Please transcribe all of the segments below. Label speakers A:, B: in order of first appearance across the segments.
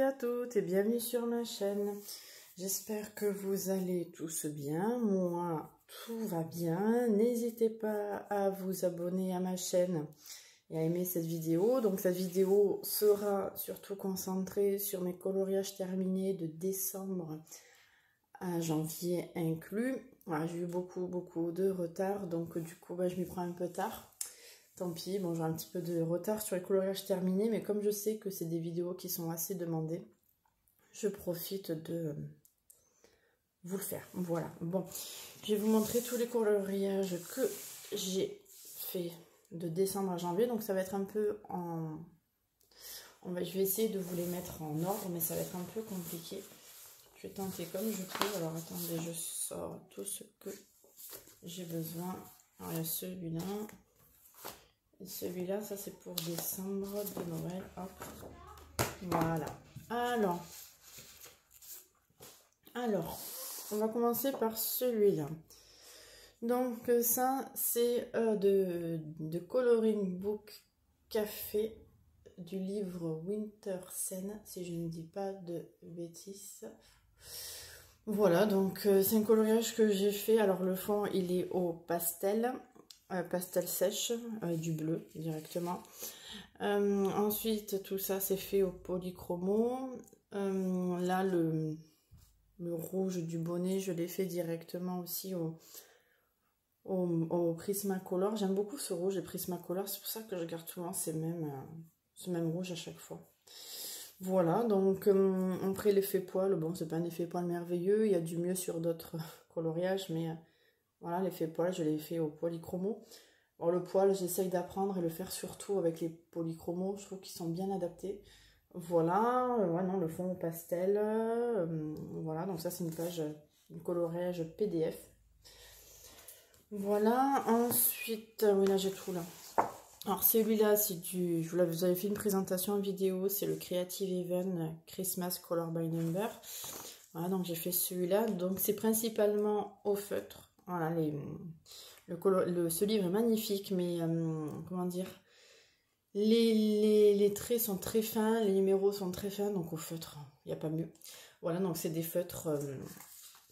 A: à toutes et bienvenue sur ma chaîne. J'espère que vous allez tous bien. Moi, tout va bien. N'hésitez pas à vous abonner à ma chaîne et à aimer cette vidéo. Donc cette vidéo sera surtout concentrée sur mes coloriages terminés de décembre à janvier inclus. Voilà, j'ai eu beaucoup de retard, donc du coup je m'y prends un peu tard. Tant pis, bon, j'ai un petit peu de retard sur les coloriages terminés, mais comme je sais que c'est des vidéos qui sont assez demandées, je profite de vous le faire. Voilà, bon, je vais vous montrer tous les coloriages que j'ai fait de décembre à janvier, donc ça va être un peu en... je vais essayer de vous les mettre en ordre, mais ça va être un peu compliqué. Je vais tenter comme je peux. Alors attendez, je sors tout ce que j'ai besoin. Alors il y a celui-là. Et celui-là, ça c'est pour décembre de Noël. Hop. Voilà. Alors, on va commencer par celui-là. Donc ça, c'est de Coloring Book Café du livre Winter Scene, si je ne dis pas de bêtises. Voilà, donc c'est un coloriage que j'ai fait. Alors le fond, il est au pastel. Pastel sèche, du bleu directement. Ensuite, tout ça c'est fait au polychromo. Là, le rouge du bonnet, je l'ai fait directement aussi au Prismacolor. J'aime beaucoup ce rouge, les Prismacolor, c'est pour ça que je garde souvent ce même rouge à chaque fois. Voilà, donc après l'effet poil, bon, c'est pas un effet poil merveilleux, il y a du mieux sur d'autres coloriages, mais... Voilà, l'effet poil, je l'ai fait au polychromo. Bon, le poil, j'essaye d'apprendre et le faire surtout avec les polychromos. Je trouve qu'ils sont bien adaptés. Voilà, ouais, non, le fond au pastel. Voilà, donc ça, c'est une page, un coloriage PDF. Voilà, ensuite, oui, là, j'ai tout là. Alors, celui-là, c'est du... vous avez fait une présentation en vidéo. C'est le Creative Even Christmas Color by Number. Voilà, donc j'ai fait celui-là. Donc, c'est principalement au feutre. Voilà, ce livre est magnifique, mais comment dire, les traits sont très fins, les numéros sont très fins, donc au feutre, il n'y a pas mieux. Voilà, donc c'est des feutres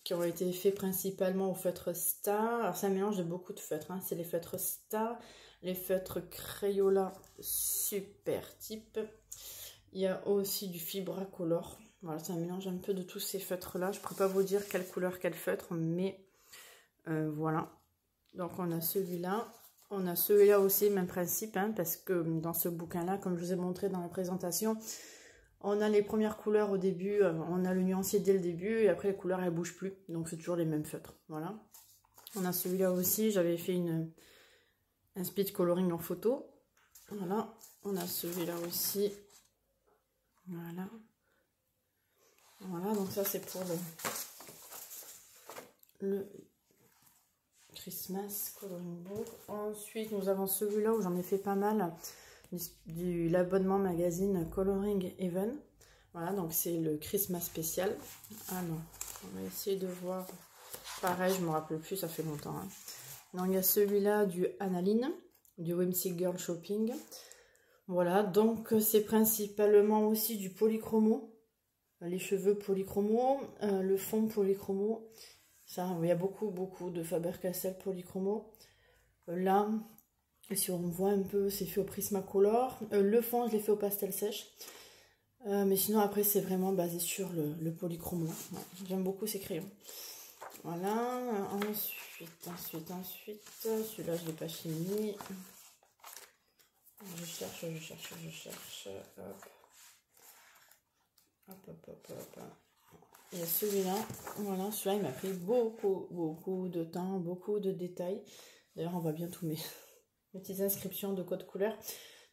A: qui ont été faits principalement au feutre Star. Alors c'est un mélange de beaucoup de feutres, hein. C'est les feutres Star, les feutres Crayola Super Type. Il y a aussi du Fibra Color. Voilà, c'est un mélange un peu de tous ces feutres-là. Je ne pourrais pas vous dire quelle couleur, quel feutre, mais... voilà, donc on a celui-là, on a celui-là aussi, même principe, hein, parce que dans ce bouquin-là, comme je vous ai montré dans la présentation, on a les premières couleurs au début, on a le nuancier dès le début, et après les couleurs elles bougent plus, donc c'est toujours les mêmes feutres, voilà. On a celui-là aussi, j'avais fait un speed coloring en photo, voilà, on a celui-là aussi, voilà. Voilà, donc ça c'est pour le Christmas Coloring Book. Ensuite, nous avons celui-là où j'en ai fait pas mal, l'abonnement magazine Coloring Even. Voilà, donc c'est le Christmas spécial. Alors, on va essayer de voir. Pareil, je ne me rappelle plus, ça fait longtemps. Hein. Donc, il y a celui-là du Analine, du Whimsy Girl Shopping. Voilà, donc c'est principalement aussi du polychromo. Les cheveux polychromo, le fond polychromo. Ça, il y a beaucoup de Faber-Castell polychromo. Là, si on voit un peu, c'est fait au Prismacolor. Le fond, je l'ai fait au pastel sèche. Mais sinon, après, c'est vraiment basé sur le polychromo. Ouais, j'aime beaucoup ces crayons. Voilà. Ensuite. Celui-là, je ne l'ai pas fini. Je cherche. Hop. Il y a celui-là, voilà, celui-là il m'a pris beaucoup de temps, beaucoup de détails. D'ailleurs on voit bien tous mes petites inscriptions de code couleur.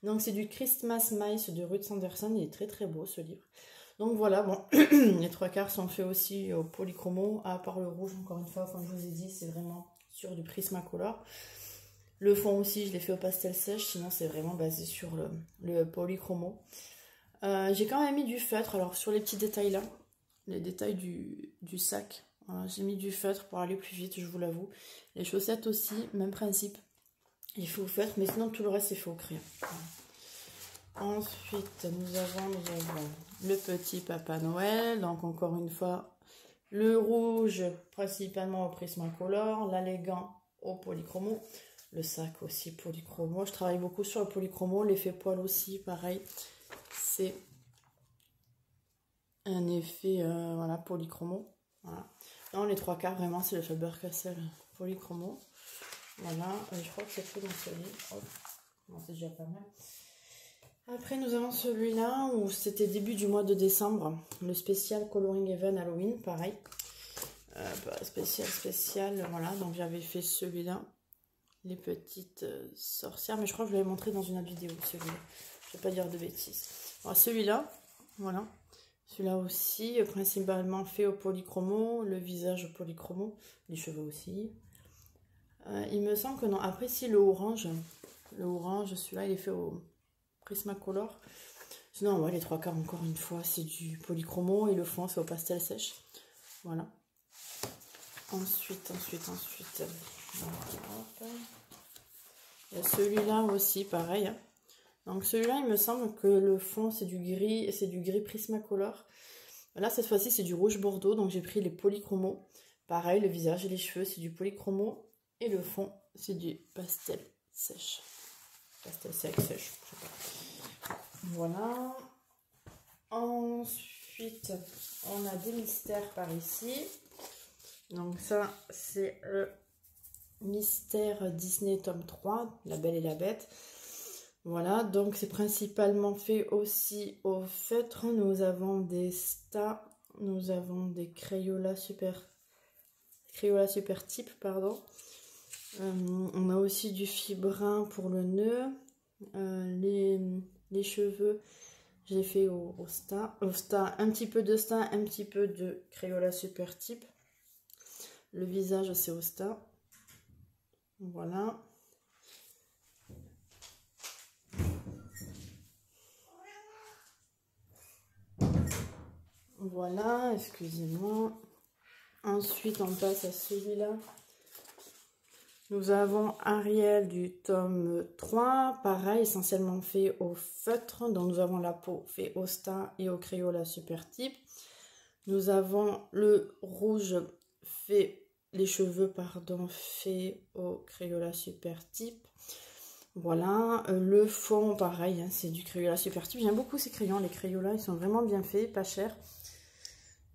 A: Donc c'est du Christmas Mice de Ruth Sanderson, il est très beau ce livre. Donc voilà, bon, les trois quarts sont faits aussi au polychromo, à part le rouge, encore une fois, comme je vous ai dit, c'est vraiment sur du Prismacolor. Le fond aussi, je l'ai fait au pastel sèche, sinon c'est vraiment basé sur le polychromo. J'ai quand même mis du feutre, alors sur les petits détails là, les détails du sac. Voilà, j'ai mis du feutre pour aller plus vite, je vous l'avoue. Les chaussettes aussi, même principe. Il faut au feutre, mais sinon tout le reste c'est fait au crayon. Ensuite, nous avons le petit Papa Noël. Donc, encore une fois, le rouge, principalement au Prismacolor. L'allégant au polychromo. Le sac aussi polychromo. Je travaille beaucoup sur le polychromo. L'effet poil aussi, pareil. C'est un effet voilà, polychromo. Voilà. Non, les trois quarts, vraiment, c'est le Faber-Castell polychromo. Voilà, je crois que c'est tout dans celui-là. Bon, c'est déjà pas mal. Après, nous avons celui-là où c'était début du mois de décembre. Le spécial Coloring Even Halloween, pareil. Spécial, voilà. Donc, j'avais fait celui-là. Les petites sorcières. Mais je crois que je l'avais montré dans une autre vidéo, celui-là. Je ne vais pas dire de bêtises. Alors, celui-là, voilà. Celui-là aussi, principalement fait au polychromo. Le visage au polychromo. Les cheveux aussi. Il me semble que non. Après, si le orange, celui-là, il est fait au Prismacolor. Sinon, ouais, les trois quarts, encore une fois, c'est du polychromo. Et le fond, c'est au pastel sèche. Voilà. Ensuite. Il y a celui-là aussi, pareil. Donc, celui-là, il me semble que le fond, c'est du gris Prismacolor. Là, cette fois-ci, c'est du rouge bordeaux. Donc, j'ai pris les polychromos. Pareil, le visage et les cheveux, c'est du polychromo. Et le fond, c'est du pastel sèche. Pastel sèche, je sais pas. Voilà. Ensuite, on a des mystères par ici. Donc ça, c'est le mystère Disney tome 3, La Belle et la Bête. Voilà, donc c'est principalement fait aussi au feutre. Nous avons des stas, nous avons des Crayola super type, pardon. On a aussi du fibrin pour le nœud. Les cheveux, j'ai fait au star, un petit peu de star, un petit peu de Crayola super type. Le visage, c'est au star. Voilà. Voilà, excusez-moi. Ensuite, on passe à celui-là. Nous avons Ariel du tome 3, pareil, essentiellement fait au feutre. Donc, nous avons la peau fait au star et au Crayola super type. Nous avons le rouge fait, les cheveux, pardon, fait au Crayola super type. Voilà, le fond, pareil, hein, c'est du Crayola super type. J'aime beaucoup ces crayons, les Crayola, ils sont vraiment bien faits, pas chers.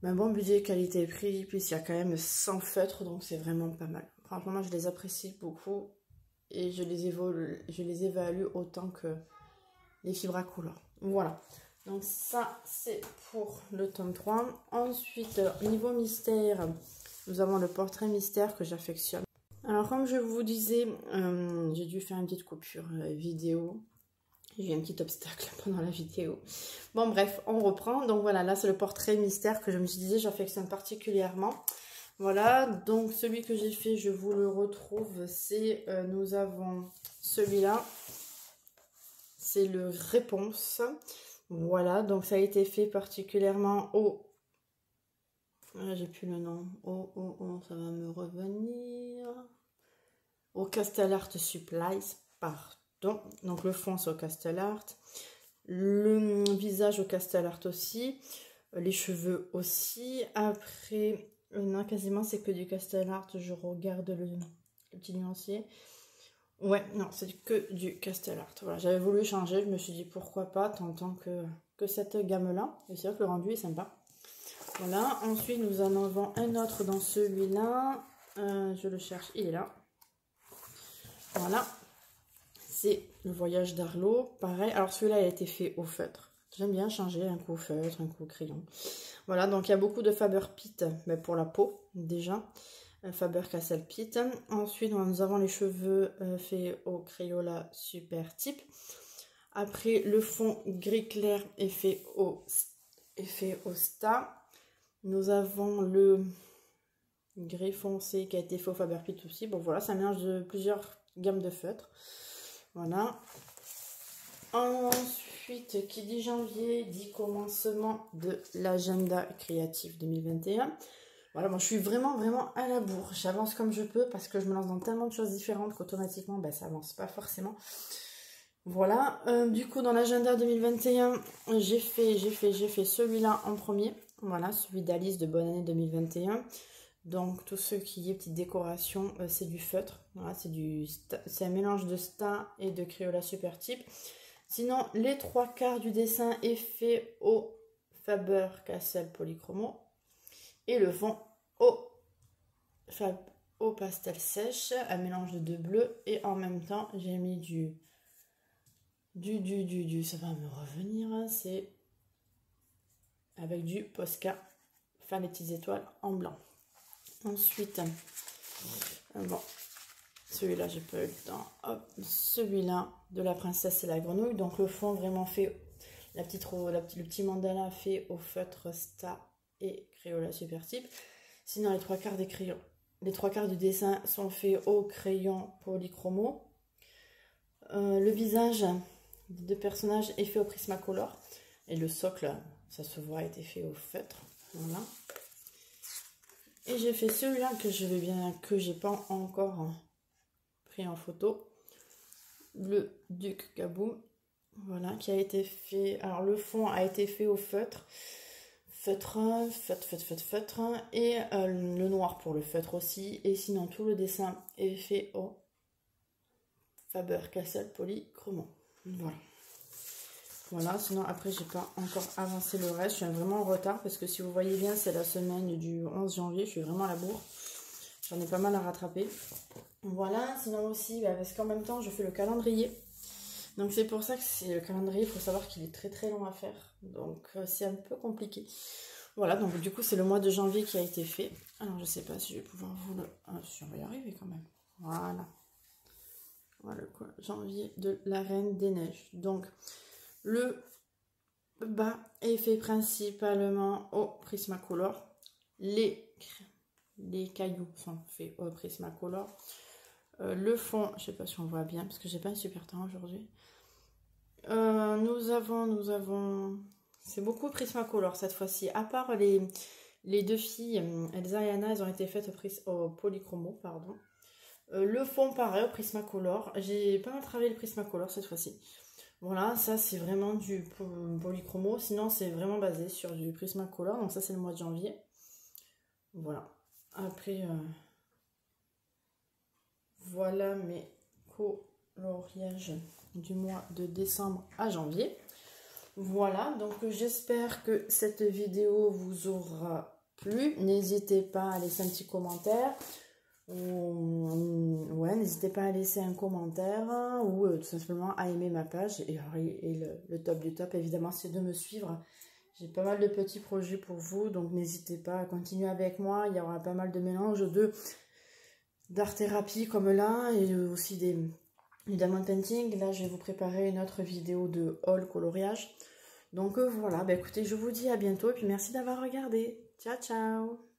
A: Mais bon budget qualité-prix, puis il y a quand même 100 feutres, donc c'est vraiment pas mal. Franchement, moi, je les apprécie beaucoup et je les évalue autant que les Fibracolor. Voilà, donc ça, c'est pour le tome 3. Ensuite, niveau mystère, nous avons le portrait mystère que j'affectionne. Alors, comme je vous disais, j'ai dû faire une petite coupure vidéo. J'ai eu un petit obstacle pendant la vidéo. Bon, bref, on reprend. Donc, voilà, là, c'est le portrait mystère que je me suis dit, j'affectionne particulièrement. Voilà, donc celui que j'ai fait, je vous le retrouve. C'est, nous avons celui-là. C'est le Réponse. Voilà, donc ça a été fait particulièrement au... j'ai plus le nom. Ça va me revenir. Au Castle Art Supplies, pardon. Donc le fond c'est au Castle Art. Le visage au Castle Art aussi. Les cheveux aussi. Après, non, quasiment c'est que du Castle Art. Je regarde le petit nuancier. Ouais, non, c'est que du Castle Art. Voilà, j'avais voulu changer. Je me suis dit pourquoi pas, tant que cette gamme-là. Et c'est vrai que le rendu est sympa. Voilà, ensuite nous en avons un autre dans celui-là. Je le cherche, il est là. Voilà, c'est le voyage d'Arlo. Pareil, alors celui-là il a été fait au feutre. J'aime bien changer un coup au feutre, un coup au crayon. Voilà, donc il y a beaucoup de Faber-Pitt mais pour la peau déjà. Faber-Castell Pitt. Ensuite, nous avons les cheveux faits au Crayola super type. Après, le fond gris clair est fait au star. Nous avons le gris foncé qui a été fait au Faber-Pitt aussi. Bon, voilà, ça mélange de plusieurs gammes de feutres. Voilà. Ensuite, qui dit janvier, dit commencement de l'agenda créatif 2021. Voilà, moi je suis vraiment à la bourre. J'avance comme je peux parce que je me lance dans tellement de choses différentes qu'automatiquement, ben, ça avance pas forcément. Voilà, du coup dans l'agenda 2021, j'ai fait celui-là en premier. Voilà, celui d'Alice de Bonne Année 2021. Donc tout ce qui est petite décoration, c'est du feutre. Voilà, c'est un mélange de Sta et de Crayola Supertype. Sinon, les 3/4 du dessin est fait au Faber-Castell Polychromo. Et le fond au pastel sèche, un mélange de deux bleus. Et en même temps, j'ai mis ça va me revenir, hein, c'est avec du Posca, faire les petites étoiles en blanc. Ensuite, bon, celui-là, j'ai pas eu le temps. Hop, celui-là de la princesse et la grenouille. Donc le fond vraiment fait, le petit mandala fait au feutre Sta et Crayola Supertype. Sinon, les 3/4 des crayons, les 3/4 du dessin sont faits au crayon polychromo. Le visage des deux personnages est fait au Prismacolor. Et le socle, ça se voit, a été fait au feutre. Voilà. Et j'ai fait celui-là que j'ai pas encore pris en photo. Le Duc Gaboum. Voilà, qui a été fait. Alors le fond a été fait au feutre. Feutre. Et le noir pour le feutre aussi. Et sinon tout le dessin est fait au Faber-Castell Polychromo. Voilà. Voilà, sinon après j'ai pas encore avancé le reste, je suis vraiment en retard parce que si vous voyez bien c'est la semaine du 11 janvier, je suis vraiment à la bourre, j'en ai pas mal à rattraper. Voilà, sinon aussi parce qu'en même temps je fais le calendrier, donc c'est pour ça que c'est le calendrier, il faut savoir qu'il est très long à faire, donc c'est un peu compliqué. Voilà, donc du coup c'est le mois de janvier qui a été fait, alors je sais pas si je vais pouvoir vous le... Ah, si on va y arriver quand même, voilà. Voilà quoi, janvier de la Reine des Neiges, donc... Le bas est fait principalement au Prismacolor. Les cailloux sont faits au Prismacolor. Le fond, je ne sais pas si on voit bien parce que j'ai pas un super temps aujourd'hui. Nous avons... C'est beaucoup Prismacolor cette fois-ci. À part les deux filles, Elsa et Anna, elles ont été faites au Polychromo, pardon. Le fond, pareil, au Prismacolor. J'ai pas mal travaillé le Prismacolor cette fois-ci. Voilà, ça c'est vraiment du polychromo, sinon c'est vraiment basé sur du Prismacolor, donc ça c'est le mois de janvier. Voilà, après, voilà mes coloriages du mois de décembre à janvier. Voilà, donc j'espère que cette vidéo vous aura plu. N'hésitez pas à laisser un petit commentaire. Ouais, n'hésitez pas à laisser un commentaire ou tout simplement à aimer ma page. Et le top du top, évidemment, c'est de me suivre. J'ai pas mal de petits projets pour vous, donc n'hésitez pas à continuer avec moi. Il y aura pas mal de mélanges d'art-thérapie comme là, et aussi du diamond painting. Là, je vais vous préparer une autre vidéo de haul coloriage. Donc voilà, bah, écoutez, je vous dis à bientôt et puis merci d'avoir regardé. Ciao, ciao!